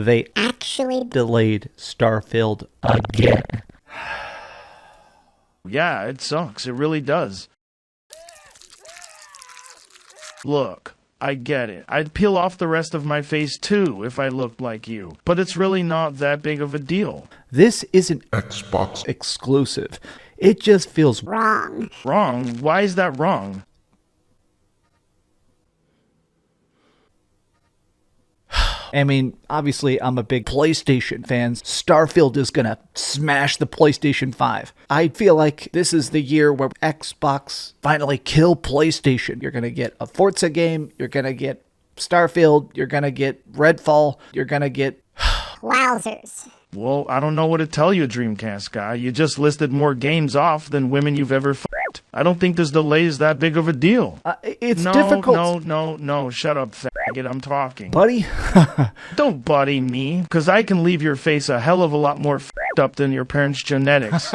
They actually delayed Starfield again. Yeah, it sucks. It really does. Look, I get it. I'd peel off the rest of my face too if I looked like you. But it's really not that big of a deal. This isn't Xbox exclusive. It just feels Wrong. Wrong? Why is that wrong? I mean, obviously, I'm a big PlayStation fan. Starfield is gonna smash the PlayStation 5. I feel like this is the year where Xbox finally kill PlayStation. You're gonna get a Forza game, you're gonna get Starfield, you're gonna get Redfall, you're gonna get... Wowzers. Well, I don't know what to tell you, Dreamcast guy. You just listed more games off than women you've ever f***ed. I don't think this delay is that big of a deal. It's difficult. No, shut up, faggot, I'm talking. Buddy? Don't buddy me, because I can leave your face a hell of a lot more f***ed up than your parents' genetics.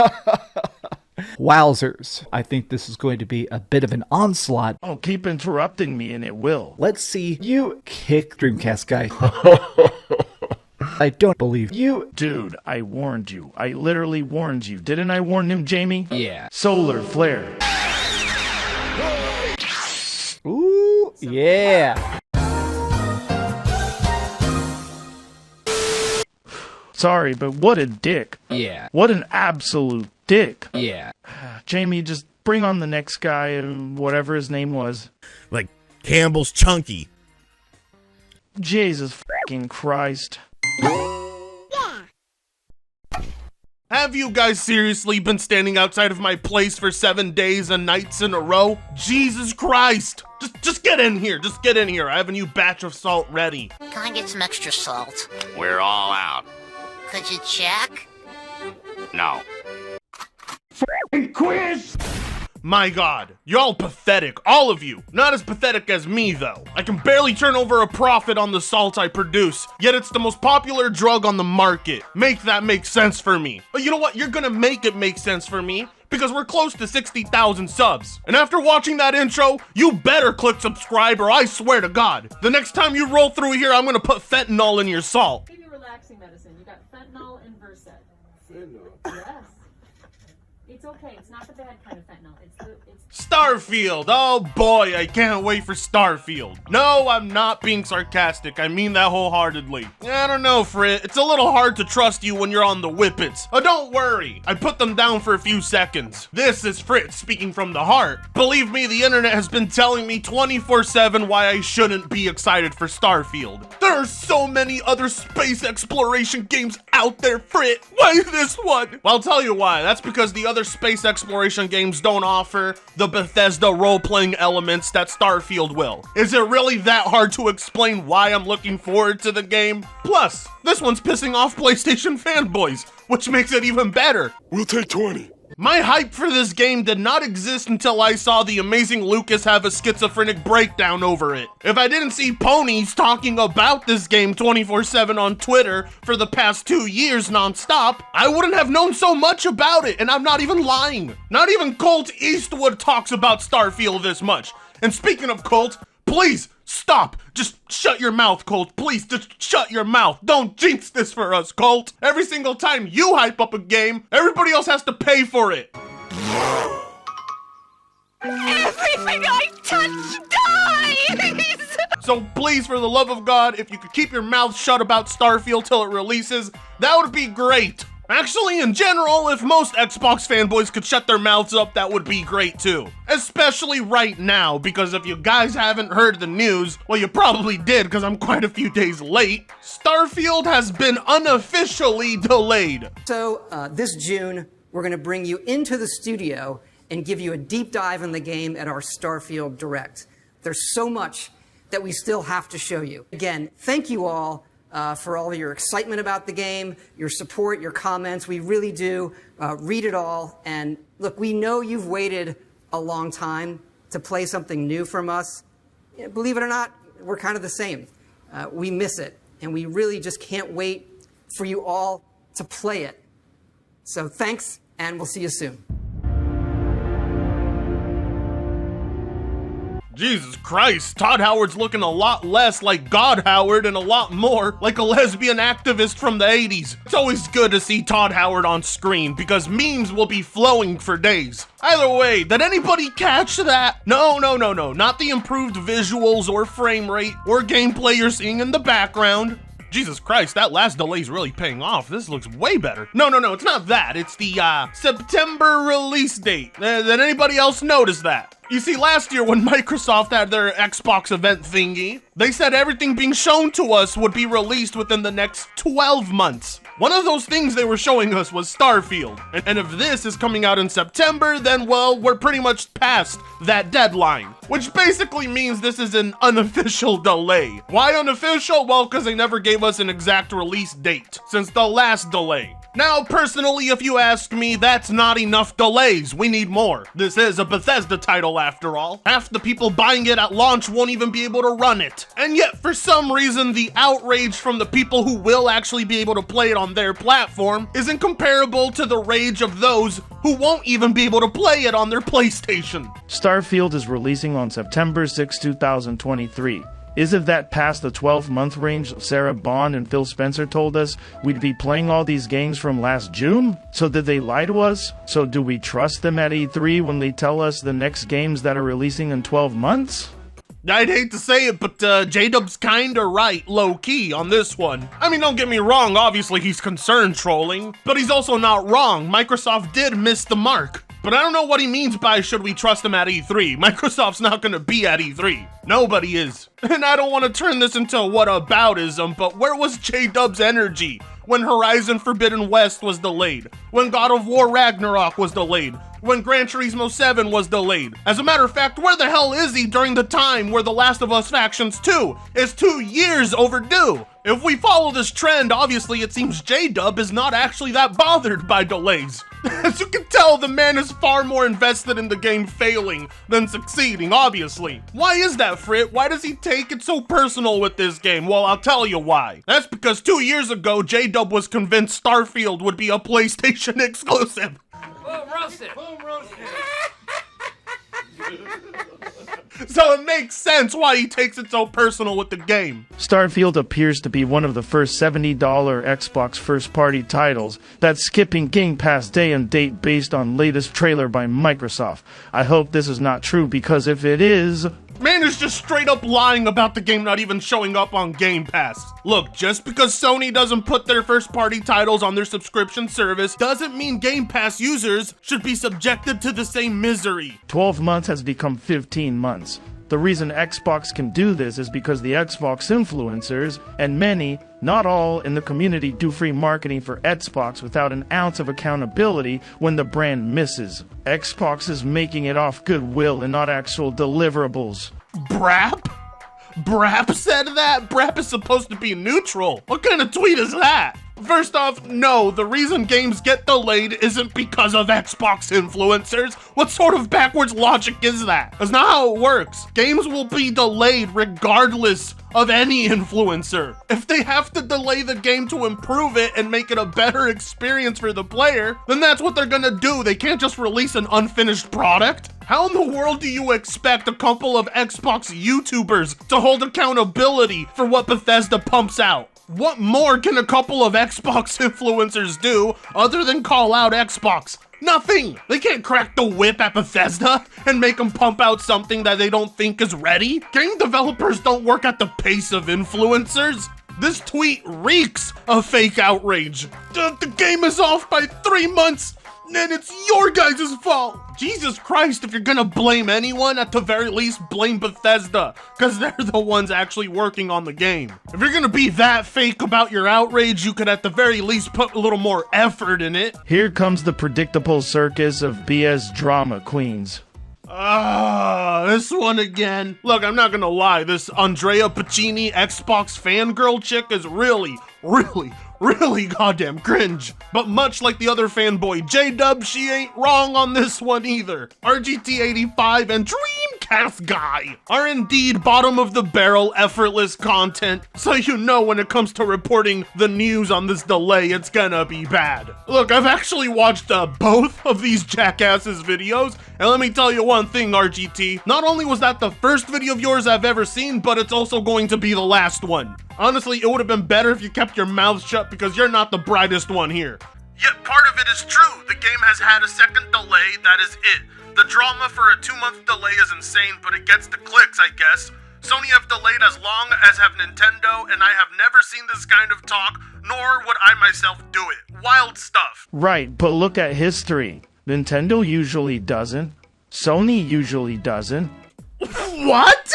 Wowzers. I think this is going to be a bit of an onslaught. Oh, keep interrupting me and it will. Let's see you kick Dreamcast guy. I don't believe you. Dude, I warned you. I literally warned you. Didn't I warn him, Jamie? Yeah. Solar flare. Ooh, yeah. Sorry, but what a dick. Yeah. What an absolute dick. Yeah. Jamie, just bring on the next guy, whatever his name was. Like Campbell's Chunky. Jesus fucking Christ. Have you guys seriously been standing outside of my place for 7 days and nights in a row? Jesus Christ! Just get in here, just get in here. I have a new batch of salt ready. Can I get some extra salt? We're all out. Could you check? No. Quiz! My God, you're all pathetic, all of you. Not as pathetic as me, though. I can barely turn over a profit on the salt I produce, yet it's the most popular drug on the market. Make that make sense for me. But you know what? You're gonna make it make sense for me, because we're close to 60,000 subs. And after watching that intro, you better click subscribe or I swear to God, the next time you roll through here, I'm gonna put fentanyl in your salt. Give you relaxing medicine. You got fentanyl and Versed. Fentanyl? Yes. It's okay. It's not the bad kind of fentanyl. It's Starfield! Oh boy, I can't wait for Starfield. No, I'm not being sarcastic. I mean that wholeheartedly. I don't know, Frit. It's a little hard to trust you when you're on the whippets. Oh, don't worry. I put them down for a few seconds. This is Frit speaking from the heart. Believe me, the internet has been telling me 24/7 why I shouldn't be excited for Starfield. There are so many other space exploration games out there, Frit. Why this one? Well, I'll tell you why. That's because the other space exploration games don't offer the Bethesda role-playing elements that Starfield will. Is it really that hard to explain why I'm looking forward to the game? Plus, this one's pissing off PlayStation fanboys, which makes it even better. We'll take 20. My hype for this game did not exist until I saw the amazing Lucas have a schizophrenic breakdown over it. If I didn't see ponies talking about this game 24/7 on Twitter for the past 2 years non-stop, I wouldn't have known so much about it, and I'm not even lying. Not even Colt Eastwood talks about Starfield this much. And speaking of Colt, please stop. Just shut your mouth, Colt. Please, just shut your mouth. Don't jinx this for us, Colt. Every single time you hype up a game, everybody else has to pay for it. Everything I touch dies! So please, for the love of God, if you could keep your mouth shut about Starfield till it releases, that would be great. Actually, in general, if most Xbox fanboys could shut their mouths up, that would be great too. Especially right now, because if you guys haven't heard the news, well, you probably did because I'm quite a few days late, Starfield has been unofficially delayed. So, this June, we're going to bring you into the studio and give you a deep dive in the game at our Starfield Direct. There's so much that we still have to show you. Again, thank you all for all of your excitement about the game, your support, your comments. We really do read it all. And look, we know you've waited a long time to play something new from us. Believe it or not, we're kind of the same. We miss it, and we really just can't wait for you all to play it. So thanks, and we'll see you soon. Jesus Christ, Todd Howard's looking a lot less like God Howard and a lot more like a lesbian activist from the 80s. It's always good to see Todd Howard on screen because memes will be flowing for days. Either way, did anybody catch that? No, not the improved visuals or frame rate or gameplay you're seeing in the background. Jesus Christ, that last delay's really paying off. This looks way better. No, it's not that. It's the September release date. Did anybody else notice that? You see, last year when Microsoft had their Xbox event thingy, they said everything being shown to us would be released within the next 12 months. One of those things they were showing us was Starfield. And if this is coming out in September, then, well, we're pretty much past that deadline. Which basically means this is an unofficial delay. Why unofficial? Well, because they never gave us an exact release date since the last delay. Now, personally, if you ask me, that's not enough delays. We need more. This is a Bethesda title after all. Half the people buying it at launch won't even be able to run it. And yet, for some reason, the outrage from the people who will actually be able to play it on their platform isn't comparable to the rage of those who won't even be able to play it on their PlayStation. Starfield is releasing on September 6, 2023. Isn't that past the 12-month range Sarah Bond and Phil Spencer told us we'd be playing all these games from last June? So did they lie to us? So do we trust them at E3 when they tell us the next games that are releasing in 12 months? I'd hate to say it, but J-Dub's kinda right, low-key, on this one. I mean, don't get me wrong, obviously he's concerned trolling, but he's also not wrong. Microsoft did miss the mark. But I don't know what he means by should we trust him at E3. Microsoft's not gonna be at E3. Nobody is. And I don't want to turn this into a whataboutism, but where was J-Dub's energy when Horizon Forbidden West was delayed? When God of War Ragnarok was delayed? When Gran Turismo 7 was delayed? As a matter of fact, where the hell is he during the time where The Last of Us Factions 2 is 2 years overdue? If we follow this trend, obviously it seems J-Dub is not actually that bothered by delays. As you can tell, the man is far more invested in the game failing than succeeding, obviously. Why is that, Frit? Why does he take it so personal with this game? Well, I'll tell you why. That's because 2 years ago, J-Dub was convinced Starfield would be a PlayStation exclusive. Boom, roasted. Boom, roasted. So it makes sense why he takes it so personal with the game. Starfield appears to be one of the first $70 Xbox first-party titles that's skipping Game Pass day and date based on latest trailer by Microsoft. I hope this is not true, because if it is... Man is just straight up lying about the game not even showing up on Game Pass. Look, just because Sony doesn't put their first-party titles on their subscription service doesn't mean Game Pass users should be subjected to the same misery. 12 months has become 15 months. The reason Xbox can do this is because the Xbox influencers, and many, not all, in the community do free marketing for Xbox without an ounce of accountability when the brand misses. Xbox is making it off goodwill and not actual deliverables. Brap? Brap said that? Brap is supposed to be neutral. What kind of tweet is that? First off, no, the reason games get delayed isn't because of Xbox influencers. What sort of backwards logic is that? That's not how it works. Games will be delayed regardless of any influencer. If they have to delay the game to improve it and make it a better experience for the player, then that's what they're gonna do. They can't just release an unfinished product. How in the world do you expect a couple of Xbox YouTubers to hold accountability for what Bethesda pumps out? What more can a couple of Xbox influencers do other than call out Xbox? Nothing! They can't crack the whip at Bethesda and make them pump out something that they don't think is ready. Game developers don't work at the pace of influencers. This tweet reeks of fake outrage. The game is off by 3 months, and it's your guys' fault. Jesus Christ, if you're gonna blame anyone, at the very least blame Bethesda, because they're the ones actually working on the game. If you're gonna be that fake about your outrage, you could at the very least put a little more effort in it. Here comes the predictable circus of BS drama queens. This one again. Look, I'm not gonna lie, this Andrea Pacini Xbox fangirl chick is really goddamn cringe. But much like the other fanboy J-Dub, she ain't wrong on this one either. RGT85 and Dream Dreamcast guy are indeed bottom of the barrel, effortless content, so you know when it comes to reporting the news on this delay, it's gonna be bad. Look, I've actually watched both of these jackasses' videos, and let me tell you one thing, RGT. Not only was that the first video of yours I've ever seen, but it's also going to be the last one. Honestly, it would have been better if you kept your mouth shut because you're not the brightest one here. Yet part of it is true. The game has had a second delay, that is it. The drama for a 2-month delay is insane, but it gets the clicks, I guess. Sony have delayed as long as have Nintendo, and I have never seen this kind of talk, nor would I myself do it. Wild stuff. Right, but look at history. Nintendo usually doesn't. Sony usually doesn't. What?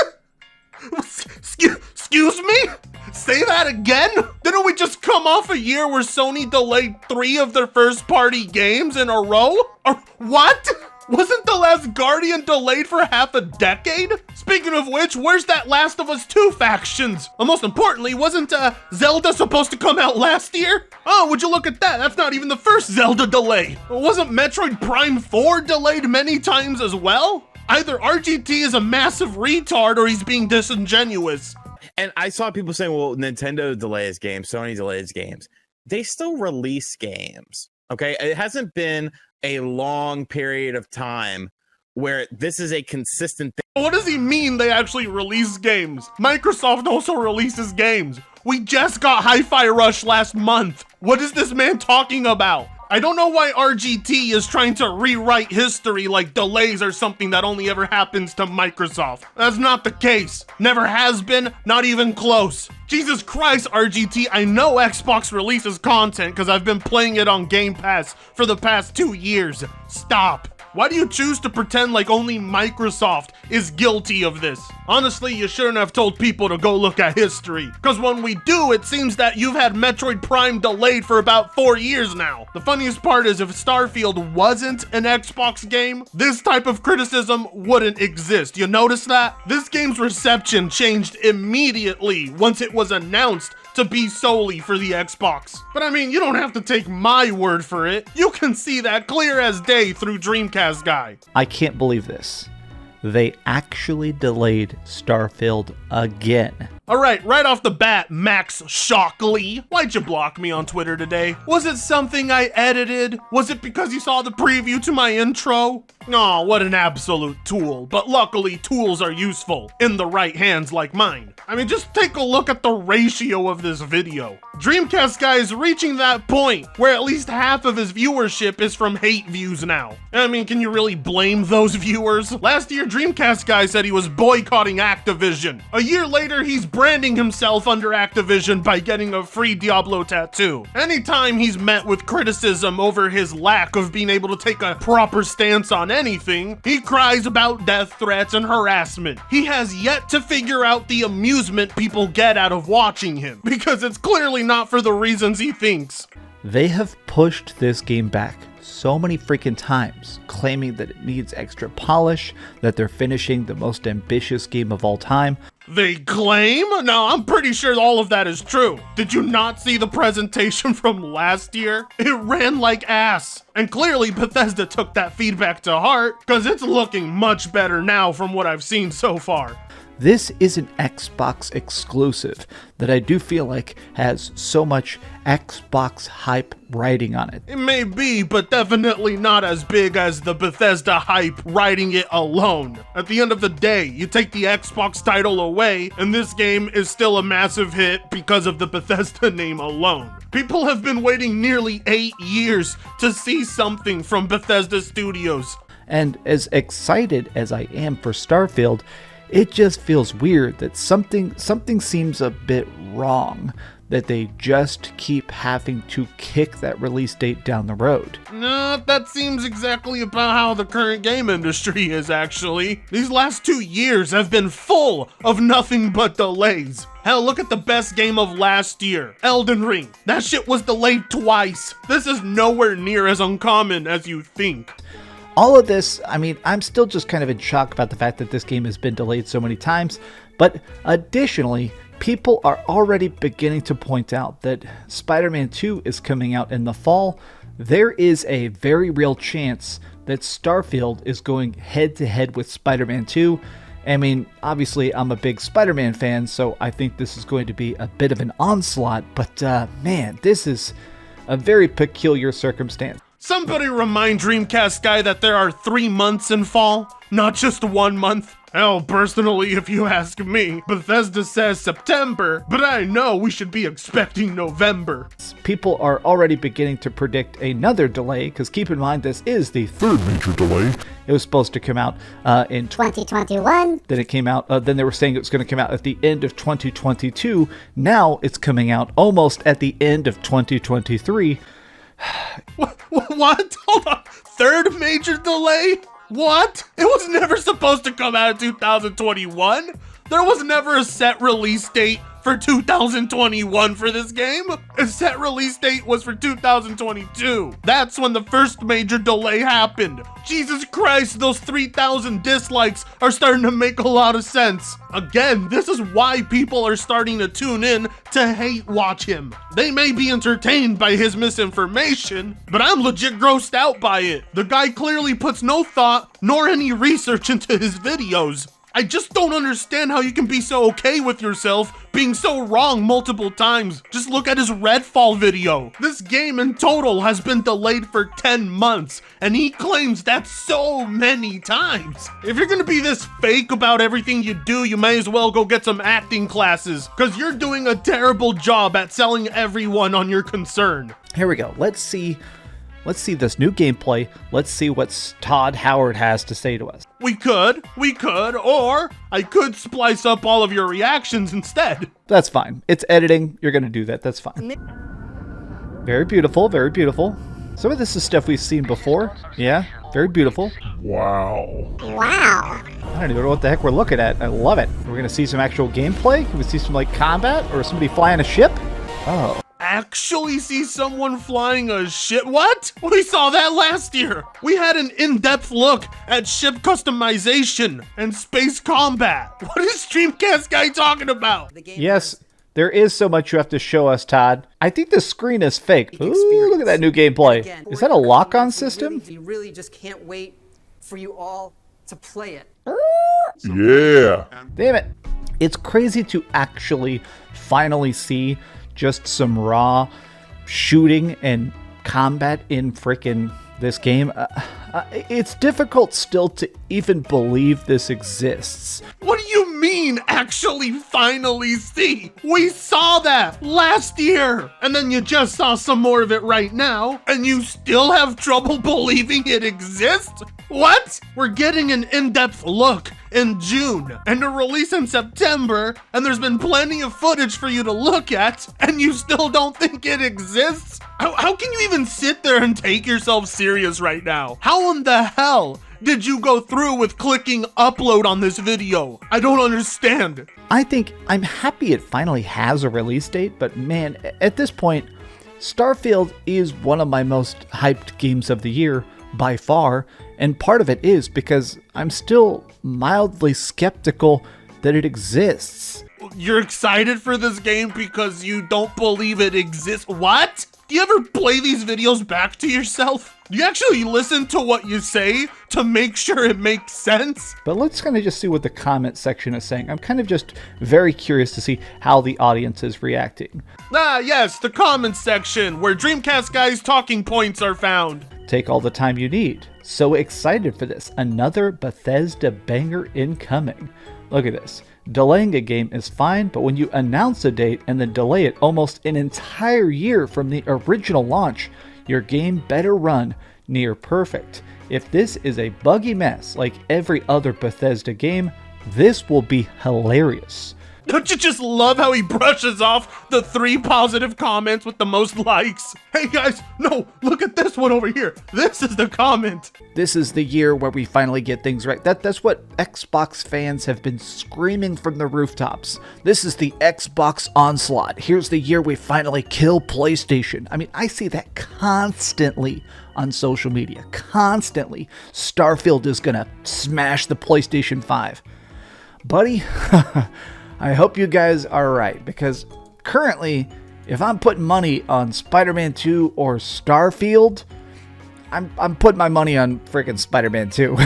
Excuse me? Say that again? Didn't we just come off a year where Sony delayed 3 of their first-party games in a row? Or what? Wasn't The Last Guardian delayed for half a decade? Speaking of which, where's that Last of Us 2 factions? And most importantly, wasn't Zelda supposed to come out last year? Oh, would you look at that? That's not even the first Zelda delay. Wasn't Metroid Prime 4 delayed many times as well? Either RGT is a massive retard or he's being disingenuous. And I saw people saying, well, Nintendo delays games, Sony delays games. They still release games, okay? It hasn't been a long period of time where this is a consistent thing. What does he mean they actually release games? Microsoft also releases games. We just got Hi-Fi Rush last month. What is this man talking about? I don't know why RGT is trying to rewrite history like delays are something that only ever happens to Microsoft. That's not the case. Never has been, not even close. Jesus Christ, RGT, I know Xbox releases content because I've been playing it on Game Pass for the past 2 years. Stop. Why do you choose to pretend like only Microsoft is guilty of this? Honestly, you shouldn't have told people to go look at history, because when we do, it seems that you've had Metroid Prime delayed for about 4 years now. The funniest part is if Starfield wasn't an Xbox game, this type of criticism wouldn't exist. You notice that? This game's reception changed immediately once it was announced to be solely for the Xbox. But I mean, you don't have to take my word for it. You can see that clear as day through Dreamcast guy. I can't believe this. They actually delayed Starfield again. Alright, right off the bat, Max Shockley. Why'd you block me on Twitter today? Was it something I edited? Was it because you saw the preview to my intro? Aw, what an absolute tool. But luckily, tools are useful in the right hands like mine. I mean, just take a look at the ratio of this video. Dreamcast guy is reaching that point where at least half of his viewership is from hate views now. I mean, can you really blame those viewers? Last year, Dreamcast guy said he was boycotting Activision. A year later, he's branding himself under Activision by getting a free Diablo tattoo. Anytime he's met with criticism over his lack of being able to take a proper stance on anything, he cries about death threats and harassment. He has yet to figure out the amusement people get out of watching him, because it's clearly not for the reasons he thinks. They have pushed this game back so many freaking times, claiming that it needs extra polish, that they're finishing the most ambitious game of all time. They claim? No, I'm pretty sure all of that is true. Did you not see the presentation from last year? It ran like ass. And clearly Bethesda took that feedback to heart, because it's looking much better now from what I've seen so far. This is an Xbox exclusive that I do feel like has so much Xbox hype riding on it. It may be, but definitely not as big as the Bethesda hype riding it alone. At the end of the day, you take the Xbox title away, and this game is still a massive hit because of the Bethesda name alone. People have been waiting nearly 8 years to see something from Bethesda Studios. And as excited as I am for Starfield, it just feels weird that something seems a bit wrong, that they just keep having to kick that release date down the road. No, that seems exactly about how the current game industry is, actually. These last 2 years have been full of nothing but delays. Hell, look at the best game of last year, Elden Ring. That shit was delayed twice. This is nowhere near as uncommon as you think. All of this, I mean, I'm still just kind of in shock about the fact that this game has been delayed so many times, but additionally, people are already beginning to point out that Spider-Man 2 is coming out in the fall. there is a very real chance that Starfield is going head-to-head with Spider-Man 2. I mean, obviously, I'm a big Spider-Man fan, so I think this is going to be a bit of an onslaught, but man, this is a very peculiar circumstance. Somebody remind Dreamcast guy that there are 3 months in fall, not just 1 month. Hell, personally, if you ask me, Bethesda says September, but I know we should be expecting November. People are already beginning to predict another delay, because keep in mind, this is the third major delay. It was supposed to come out in 2021. Then it came out, then they were saying it was going to come out at the end of 2022. Now it's coming out almost at the end of 2023. What? Hold on. Third major delay? What? It was never supposed to come out in 2021. There was never a set release date for 2021 for this game. A set release date was for 2022. That's when the first major delay happened. Jesus Christ, those 3,000 dislikes are starting to make a lot of sense. Again, this is why people are starting to tune in to hate watch him. They may be entertained by his misinformation, but I'm legit grossed out by it. The guy clearly puts no thought nor any research into his videos. I just don't understand how you can be so okay with yourself being so wrong multiple times. Just look at his Redfall video. This game in total has been delayed for 10 months, and he claims that so many times. If you're gonna be this fake about everything you do, you may as well go get some acting classes, because you're doing a terrible job at selling everyone on your concern. Here we go. Let's see this new gameplay. Let's see what Todd Howard has to say to us. We could, or I could splice up all of your reactions instead. That's fine. It's editing. You're going to do that. That's fine. Very beautiful. Very beautiful. Some of this is stuff we've seen before. Yeah. Very beautiful. Wow. I don't even know what the heck we're looking at. I love it. We're going to see some actual gameplay. Can we see some like combat or somebody flying a ship? Oh. Actually see someone flying a ship? What? We saw that last year. We had an in-depth look at ship customization and space combat. What is Dreamcast guy talking about? Yes, there is so much you have to show us, Todd. I think the screen is fake. Ooh, look at that new gameplay. Is that a lock-on system? You really just can't wait for you all to play it. Yeah. Damn it. It's crazy to actually finally see just some raw shooting and combat in frickin' this game. It's difficult still to even believe this exists. What do you mean, actually finally see? We saw that last year, and then you just saw some more of it right now, and you still have trouble believing it exists? What? We're getting an in-depth look in June and a release in September, and there's been plenty of footage for you to look at, and you still don't think it exists? How can you even sit there and take yourself serious right now? How in the hell did you go through with clicking upload on this video? I don't understand. I think I'm happy it finally has a release date, but man, at this point, Starfield is one of my most hyped games of the year by far, and part of it is because I'm still mildly skeptical that it exists. You're excited for this game because you don't believe it exists? What? Do you ever play these videos back to yourself? Do you actually listen to what you say to make sure it makes sense? But let's kind of just see what the comment section is saying. I'm kind of just very curious to see how the audience is reacting. Ah, yes, the comment section where Dreamcast Guy's talking points are found. Take all the time you need. So excited for this. Another Bethesda banger incoming. Look at this. Delaying a game is fine, but when you announce a date and then delay it almost an entire year from the original launch, your game better run near perfect. If this is a buggy mess like every other Bethesda game, this will be hilarious. Don't you just love how he brushes off the 3 positive comments with the most likes? Hey guys, no, look at this one over here. This is the comment. This is the year where we finally get things right. That's what Xbox fans have been screaming from the rooftops. This is the Xbox onslaught. Here's the year we finally kill PlayStation. I mean, I see that constantly on social media. Constantly. Starfield is gonna smash the PlayStation 5. Buddy, I hope you guys are right, because currently If I'm putting money on Spider-Man 2 or Starfield, I'm putting my money on freaking Spider-Man 2.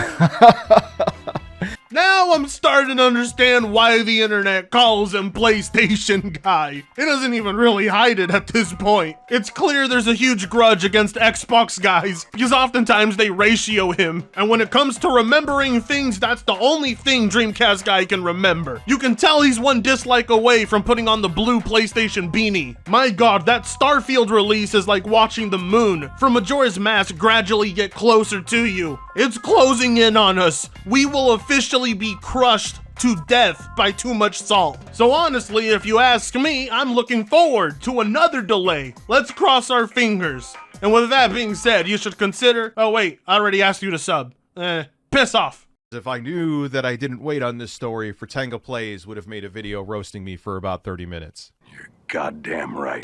Now I'm starting to understand why the internet calls him PlayStation Guy. He doesn't even really hide it at this point. It's clear there's a huge grudge against Xbox guys, because oftentimes they ratio him, and when it comes to remembering things, that's the only thing Dreamcast Guy can remember. You can tell he's one dislike away from putting on the blue PlayStation beanie. My god, that Starfield release is like watching the moon from Majora's Mask gradually get closer to you. It's closing in on us. We will officially be crushed to death by too much salt. So honestly, if you ask me, I'm looking forward to another delay. Let's cross our fingers. And with that being said, you should consider... Oh wait, I already asked you to sub. Piss off. If I knew that I didn't wait on this story, Tango Plays would have made a video roasting me for about 30 minutes. Goddamn right.